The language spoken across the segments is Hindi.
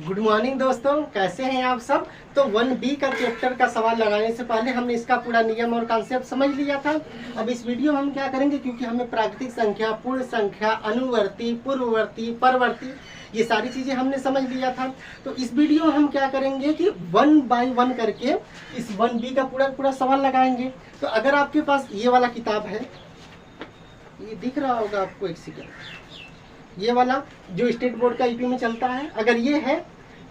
गुड मॉर्निंग दोस्तों, कैसे हैं आप सब। तो 1B का चैप्टर का सवाल लगाने से पहले हमने इसका पूरा नियम और कॉन्सेप्ट समझ लिया था। अब इस वीडियो में हम क्या करेंगे, क्योंकि हमें प्राकृतिक संख्या, पूर्ण संख्या, अनुवर्ती, पूर्ववर्ती, परवर्ती, ये सारी चीज़ें हमने समझ लिया था। तो इस वीडियो में हम क्या करेंगे कि 1 बाय 1 करके इस 1B का पूरा पूरा सवाल लगाएंगे। तो अगर आपके पास ये वाला किताब है, ये दिख रहा होगा आपको, एक सेकेंड, ये वाला जो स्टेट बोर्ड का ईपी में चलता है, अगर ये है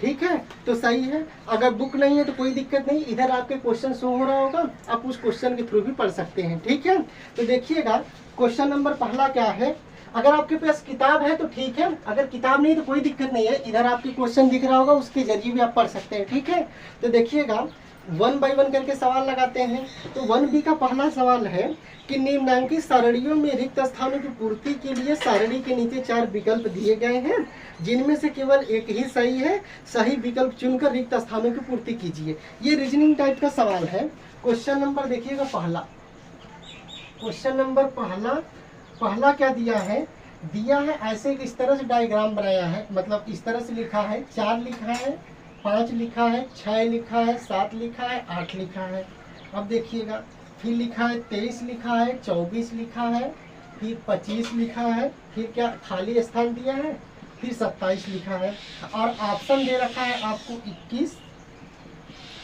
ठीक है तो सही है। अगर बुक नहीं है तो कोई दिक्कत नहीं, इधर आपके क्वेश्चन शो हो रहा होगा, आप उस क्वेश्चन के थ्रू भी पढ़ सकते हैं। ठीक है, तो देखिएगा क्वेश्चन नंबर पहला क्या है। अगर आपके पास किताब है तो ठीक है, अगर किताब नहीं तो कोई दिक्कत नहीं है, इधर आपके क्वेश्चन दिख रहा होगा, उसके जरिए भी आप पढ़ सकते हैं। ठीक है, तो देखिएगा 1 बाय 1 करके सवाल लगाते हैं। तो 1B का पहला सवाल है कि निम्नलिखित सारणियों में रिक्त स्थानों की पूर्ति के लिए सारणी के नीचे 4 विकल्प दिए गए हैं, जिनमें से केवल एक ही सही है। सही विकल्प चुनकर रिक्त स्थानों की पूर्ति कीजिए। ये रीजनिंग टाइप का सवाल है। क्वेश्चन नंबर देखिएगा पहला, क्वेश्चन नंबर पहला क्या दिया है, ऐसे इस तरह से डायग्राम बनाया है, मतलब इस तरह से लिखा है, 4 लिखा है, 5 लिखा है, 6 लिखा है, 7 लिखा है, 8 लिखा है। अब देखिएगा फिर लिखा है 23 लिखा है, 24 लिखा है, फिर 25 लिखा है, फिर क्या खाली स्थान दिया है, फिर 27 लिखा है, और ऑप्शन दे रखा है आपको 21,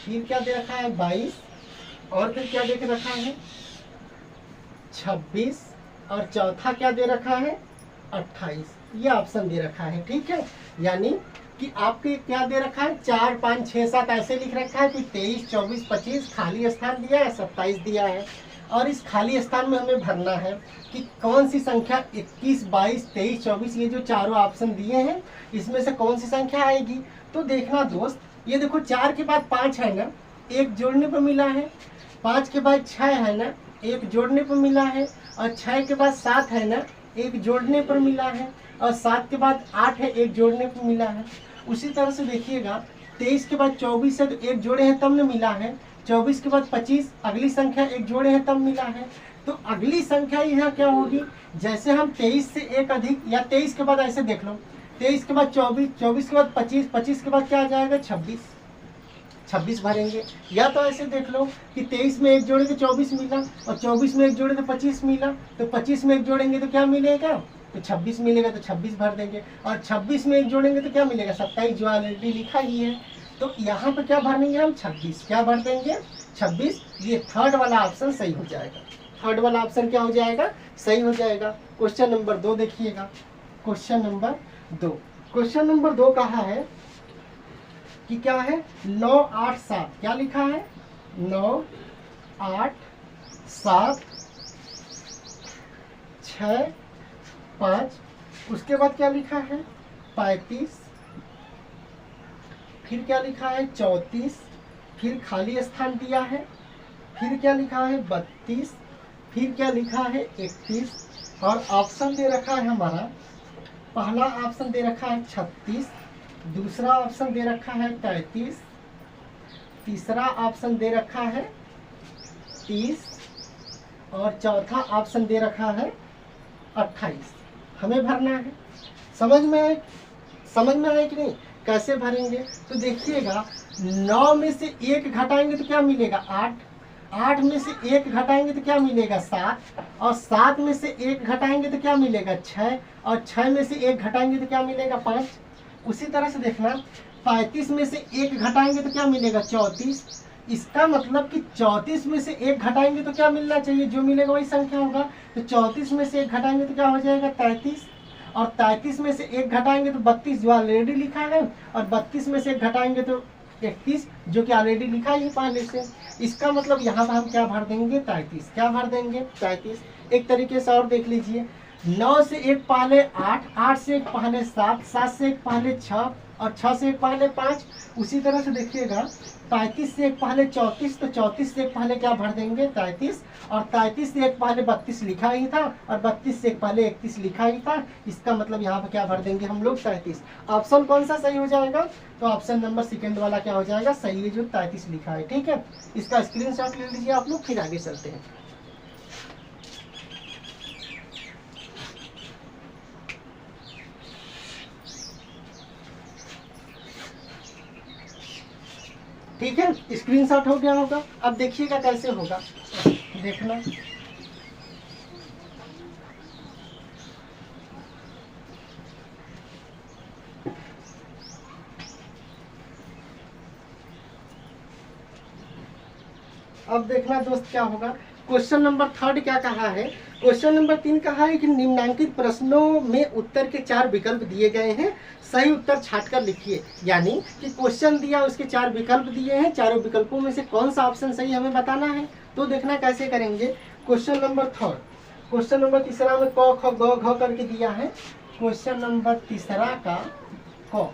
फिर क्या दे रखा है 22, और फिर क्या दे रखा है 26, और चौथा क्या दे रखा है 28। ये ऑप्शन दे रखा है। ठीक है, यानी कि आपके क्या दे रखा है 4, 5, 6, 7 ऐसे लिख रखा है, फिर 23, 24, 25 खाली स्थान दिया है, 27 दिया है। और इस खाली स्थान में हमें भरना है कि कौन सी संख्या 21, 22, 23, 24, ये जो चारों ऑप्शन दिए हैं इसमें से कौन सी संख्या आएगी। तो देखना दोस्त, ये देखो 4 के बाद 5 है ना, एक जोड़ने पर मिला है, 5 के बाद 6 है ना, एक जोड़ने पर मिला है, और 6 के बाद 7 है ना, एक जोड़ने पर मिला है, और 7 के बाद 8 है, एक जोड़ने पर मिला है। उसी तरह से देखिएगा 23 के बाद 24 है तो एक जोड़े हैं तब न मिला है, 24 के बाद 25 अगली संख्या एक जोड़े हैं तब मिला है। तो अगली संख्या यहाँ क्या होगी, जैसे हम 23 से एक अधिक, या 23 के बाद ऐसे देख लो, 23 के बाद 24, 24 के बाद 25, 25 के बाद क्या आ जाएगा 26, 26 भरेंगे। या तो ऐसे देख लो कि 23 में एक जोड़े तो 24 मिला, और 24 में एक जोड़े तो 25 मिला, तो 25 में एक जोड़ेंगे तो क्या मिलेगा, तो 26 मिलेगा, तो 26 भर देंगे, और 26 में एक जोड़ेंगे तो क्या मिलेगा 27, जो ऑलरेडी लिखा ही है। तो यहाँ पे क्या भर देंगे हम 26, क्या भर देंगे 26। ये थर्ड वाला ऑप्शन सही हो जाएगा, थर्ड वाला ऑप्शन क्या हो जाएगा, सही हो जाएगा। क्वेश्चन नंबर 2 देखिएगा, क्वेश्चन नंबर 2, क्वेश्चन नंबर 2 कहा है कि क्या है 9, 8, 7, क्या लिखा है 9, 8, 7, 6, 5, उसके बाद क्या लिखा है 35, फिर क्या लिखा है 34, फिर खाली स्थान दिया है, फिर क्या लिखा है 32, फिर क्या लिखा है 31, और ऑप्शन दे रखा है हमारा, पहला ऑप्शन दे रखा है 36, दूसरा ऑप्शन दे रखा है 33, तीसरा ऑप्शन दे रखा है 30, और चौथा ऑप्शन दे रखा है 28। हमें भरना है। समझ में आए कि नहीं, कैसे भरेंगे। तो देखिएगा 9 में से 1 घटाएंगे तो क्या मिलेगा 8, 8 में से 1 घटाएंगे तो क्या मिलेगा 7, और 7 में से 1 घटाएंगे तो क्या मिलेगा 6, और 6 में से 1 घटाएंगे तो क्या मिलेगा 5। उसी तरह से देखना 35 में से 1 घटाएंगे तो क्या मिलेगा 34। इसका मतलब कि 34 में से 1 घटाएंगे तो क्या मिलना चाहिए, जो मिलेगा वही संख्या होगा। तो 34 में से 1 घटाएंगे तो क्या हो जाएगा 33, और 33 में से 1 घटाएंगे तो 32, जो ऑलरेडी लिखा है, और 32 में से 1 घटाएंगे तो 31, जो कि ऑलरेडी लिखा ही पहले से। इसका मतलब यहाँ पर हम क्या भर देंगे 33, क्या भर देंगे 33। एक तरीके से और देख लीजिए, 9 से 1 पहले 8, 8 से 1 पहले 7, 7 से 1 पहले 6, और 6 से 1 पहले 5। उसी तरह से देखिएगा 35 से 1 पहले 34, तो 34 से 1 पहले क्या भर देंगे 33, और 33 से 1 पहले 32 लिखा ही था, और 32 से 1 पहले 31 लिखा ही था। इसका मतलब यहाँ पर क्या भर देंगे हम लोग 33। ऑप्शन कौन सा सही हो जाएगा, तो ऑप्शन नंबर सेकेंड वाला क्या हो जाएगा सही है, जो 33 लिखा है। ठीक है, इसका स्क्रीनशॉट ले लीजिए आप लोग, फिर आगे चलते हैं। ठीक है, स्क्रीनशॉट हो गया होगा। अब देखिएगा कैसे होगा, देखना। अब देखना दोस्त क्या होगा। क्वेश्चन नंबर 3 क्या कहा है, क्वेश्चन नंबर 3 कहा है कि निम्नलिखित प्रश्नों में उत्तर के 4 विकल्प दिए गए हैं, सही उत्तर छांटकर लिखिए। यानी कि क्वेश्चन दिया, उसके 4 विकल्प दिए हैं, चारों विकल्पों में से कौन सा ऑप्शन सही हमें बताना है। तो देखना कैसे करेंगे। क्वेश्चन नंबर 3, क्वेश्चन नंबर 3 में क ख ग घ करके दिया है। क्वेश्चन नंबर 3 का क,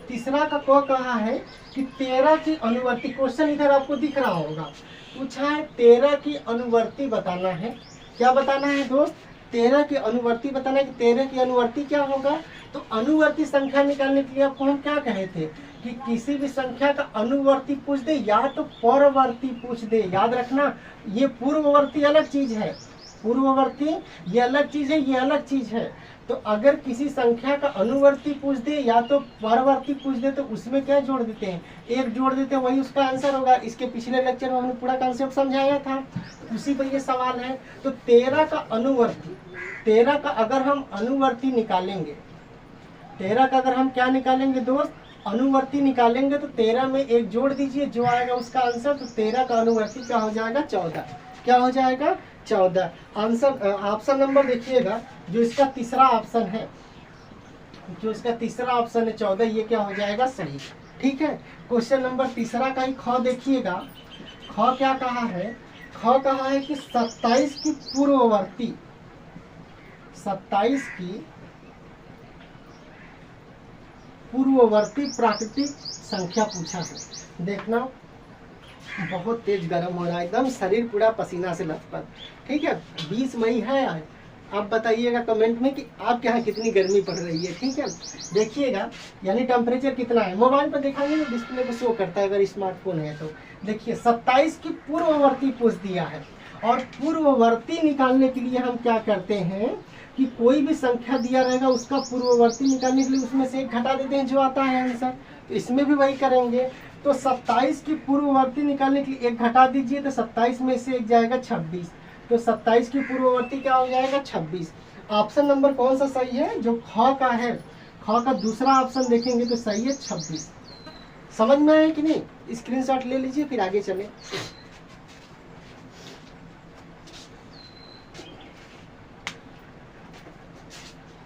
तीसरा का क कहा है कि 13 की अनुवर्ती, क्वेश्चन इधर आपको दिख रहा होगा, पूछा है 13 की अनुवर्ती बताना है। क्या बताना है दोस्त, 13 की अनुवर्ती बताना है कि 13 की अनुवर्ती क्या होगा। तो अनुवर्ती संख्या निकालने के लिए आपको हम क्या कहे थे कि किसी भी संख्या का अनुवर्ती पूछ दे या तो परवर्ती पूछ दे। याद रखना, ये पूर्ववर्ती अलग चीज है, पूर्ववर्ती ये अलग चीज है, ये अलग चीज है। तो अगर किसी संख्या का अनुवर्ती पूछ दे या तो परवर्ती पूछ दे तो उसमें क्या जोड़ देते हैं, एक जोड़ देते हैं, वही उसका आंसर होगा। इसके पिछले लेक्चर में हमने पूरा कॉन्सेप्ट समझाया था, उसी पर ये सवाल है। तो 13 का अनुवर्ती, 13 का अगर हम अनुवर्ती निकालेंगे, 13 का अगर हम क्या निकालेंगे दोस्त, अनुवर्ती निकालेंगे, तो 13 में एक जोड़ दीजिए, जो आएगा उसका आंसर। तो 13 का अनुवर्ती क्या हो जाएगा, 14। क्या हो जाएगा, 14। आंसर ऑप्शन नंबर देखिएगा, जो इसका तीसरा ऑप्शन है, जो इसका तीसरा ऑप्शन है 14, ये क्या हो जाएगा, सही। ठीक है, क्वेश्चन नंबर 3 का ही ख देखिएगा। ख क्या कहा है, ख कहा है कि 27 की पूर्ववर्ती, 27 की पूर्ववर्ती प्राकृतिक संख्या पूछा है। देखना, बहुत तेज गर्म हो रहा है, एकदम शरीर पूरा पसीना से लथपथ। ठीक है, 20 मई है आज। आप बताइएगा कमेंट में कि आपके यहाँ कितनी गर्मी पड़ रही है। ठीक है, देखिएगा, यानी टेम्परेचर कितना है। मोबाइल पर दिखाइए ना, डिस्प्ले पर शो करता है अगर स्मार्टफोन है तो। देखिए 27 की पूर्ववर्ती पूछ दिया है, और पूर्ववर्ती निकालने के लिए हम क्या करते हैं कि कोई भी संख्या दिया रहेगा उसका पूर्ववर्ती निकालने के लिए उसमें से एक घटा देते हैं, जो आता है आंसर। तो इसमें भी वही करेंगे। तो 27 की पूर्ववर्ती निकालने के लिए एक घटा दीजिए, तो 27 में से एक जाएगा 26। तो 27 की पूर्ववर्ती क्या हो जाएगा, 26। ऑप्शन नंबर कौन सा सही है, जो ख का है, ख का दूसरा ऑप्शन देखेंगे तो सही है 26। समझ में आया कि नहीं, स्क्रीनशॉट ले लीजिए, फिर आगे चले।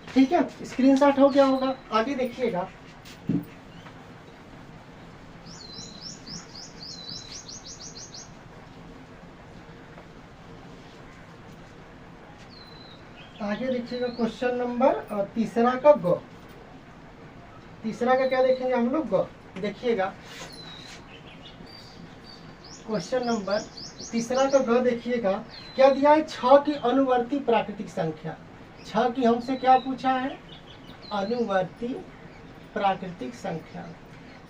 ठीक है, स्क्रीनशॉट हो गया होगा, आगे देखिएगा। आगे देखिएगा क्वेश्चन नंबर 3 का ग, 3 का क्या देखेंगे हम लोग, ग। देखिएगा क्वेश्चन नंबर 3 का ग देखिएगा, क्या दिया है, 6 की अनुवर्ती प्राकृतिक संख्या। 6 की हमसे क्या पूछा है, अनुवर्ती प्राकृतिक संख्या।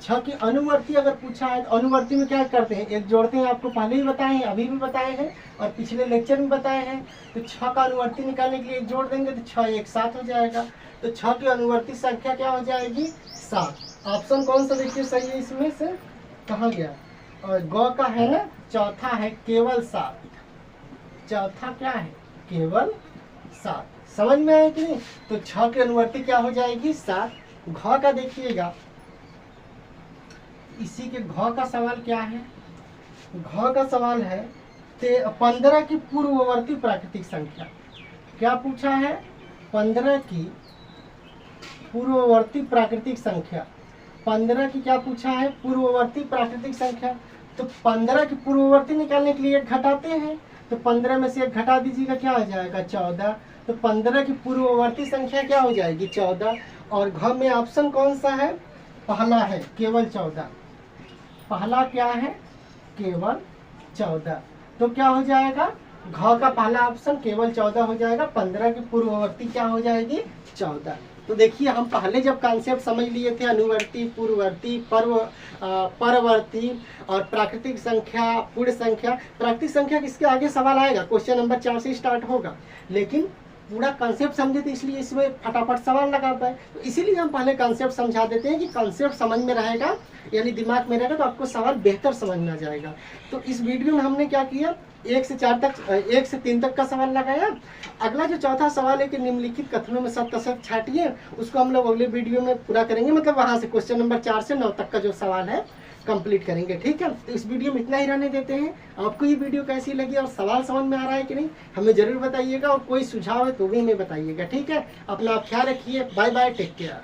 6 की अनुवर्ती अगर पूछा है तो अनुवर्ती में क्या करते हैं, एक जोड़ते हैं। आपको पहले ही बताए हैं, अभी भी बताए हैं, और पिछले लेक्चर में बताए हैं। तो 6 का अनुवर्ती निकालने के लिए एक जोड़ देंगे तो 6 एक 7 हो जाएगा। तो 6 की अनुवर्ती संख्या क्या हो जाएगी, 7। ऑप्शन कौन सा देखिए सही है, इसमें से कहाँ गया, और ग का है ना, चौथा है केवल 7। चौथा क्या है, केवल 7। समझ में आया कि नहीं। तो 6 की अनुवर्ती क्या हो जाएगी, 7। घ का देखिएगा, इसी के घ का सवाल क्या है, घ का सवाल है 15 की पूर्ववर्ती प्राकृतिक संख्या। क्या पूछा है, 15 की पूर्ववर्ती प्राकृतिक संख्या। 15 की क्या पूछा है, पूर्ववर्ती प्राकृतिक संख्या। तो 15 की पूर्ववर्ती निकालने के लिए एक घटाते हैं, तो 15 में से एक घटा दीजिएगा, क्या हो जाएगा, 14। तो 15 की पूर्ववर्ती संख्या क्या हो जाएगी, 14। और घ में ऑप्शन कौन सा है, पहला है, केवल 14। पहला क्या है, केवल 14। तो क्या हो जाएगा, घ का पहला ऑप्शन केवल 14 हो जाएगा। 15 की पूर्ववर्ती क्या हो जाएगी, 14। तो देखिए, हम पहले जब कॉन्सेप्ट समझ लिए थे, अनुवर्ती, पूर्ववर्ती, परवर्ती और प्राकृतिक संख्या, पूर्ण संख्या। प्राकृतिक संख्या किसके आगे सवाल आएगा, क्वेश्चन नंबर 4 से स्टार्ट होगा, लेकिन पूरा कॉन्सेप्ट समझे तो इसलिए इसमें फटाफट सवाल लगा पाए। तो इसीलिए हम पहले कॉन्सेप्ट समझा देते हैं कि कॉन्सेप्ट समझ में रहेगा, यानी दिमाग में रहेगा तो आपको सवाल बेहतर समझ में आ जाएगा। तो इस वीडियो में हमने क्या किया, 1 से 4 तक 1 से 3 तक का सवाल लगाया। अगला जो चौथा सवाल है कि निम्नलिखित कथनों में सत्य असत्य छांटिए, उसको हम लोग अगले वीडियो में पूरा करेंगे, मतलब वहाँ से क्वेश्चन नंबर 4 से 9 तक का जो सवाल है कंप्लीट करेंगे। ठीक है, तो इस वीडियो में इतना ही रहने देते हैं। आपको ये वीडियो कैसी लगी और सवाल समझ में आ रहा है कि नहीं हमें जरूर बताइएगा, और कोई सुझाव है तो भी हमें बताइएगा। ठीक है, अपना आप ख्याल रखिए। Bye bye, take care.